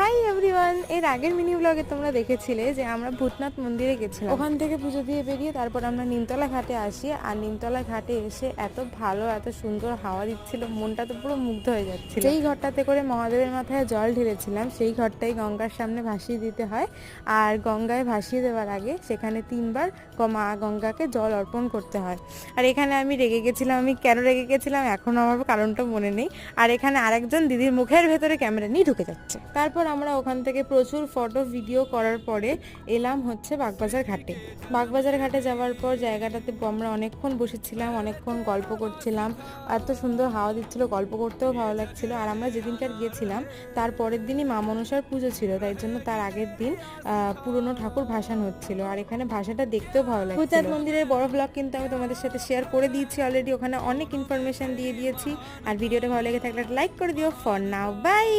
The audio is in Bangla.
হাই এভরিওয়ান, এর আগের মিনি ব্লগে তোমরা দেখেছিলে যে আমরা ভূতনাথ মন্দিরে গেছিলাম। ওখান থেকে পুজো দিয়ে বেরিয়ে তারপর আমরা নিমতলা ঘাটে আসি। আর নিমতলা ঘাটে এসে এত ভালো এত সুন্দর হাওয়া দিচ্ছিল, মনটা তো পুরো মুগ্ধ হয়ে যাচ্ছিল। যেই ঘরটাতে করে মহাদেবের মাথায় জল ঢেলেছিলাম সেই ঘরটাই গঙ্গার সামনে ভাসিয়ে দিতে হয়। আর গঙ্গায় ভাসিয়ে দেওয়ার আগে সেখানে 3বার মা গঙ্গাকে জল অর্পণ করতে হয়। আর এখানে আমি রেগে গেছিলাম। আমি কেন রেগে গেছিলাম এখনও আমার কারণটা মনে নেই। আর এখানে আরেকজন দিদির মুখের ভেতরে ক্যামেরা নিয়ে ঢুকে যাচ্ছে। তারপর আমরা ওখান থেকে প্রচুর ফটো ভিডিও করার পরে এলাম হচ্ছে বাগবাজার ঘাটে। বাগবাজার ঘাটে যাওয়ার পর জায়গাটাতে আমরা অনেকক্ষণ বসেছিলাম, অনেকক্ষণ গল্প করছিলাম। এত সুন্দর হাওয়া দিচ্ছিল, গল্প করতেও ভালো লাগছিল। আর আমরা যেদিনকার গিয়েছিলাম তার পরের দিনই মা মনসার পুজো ছিল, তাই জন্য তার আগের দিন পুরনো ঠাকুর ভাসান হচ্ছিল। আর এখানে ভাষাটা দেখতেও ভালো লাগছিল। ভূতনাথ মন্দিরের বড় ব্লগ কিন্তু আমি তোমাদের সাথে শেয়ার করে দিয়েছি অলরেডি, ওখানে অনেক ইনফরমেশন দিয়ে দিয়েছি। আর ভিডিওটা ভালো লেগে থাকলে লাইক করে দিও। For now by.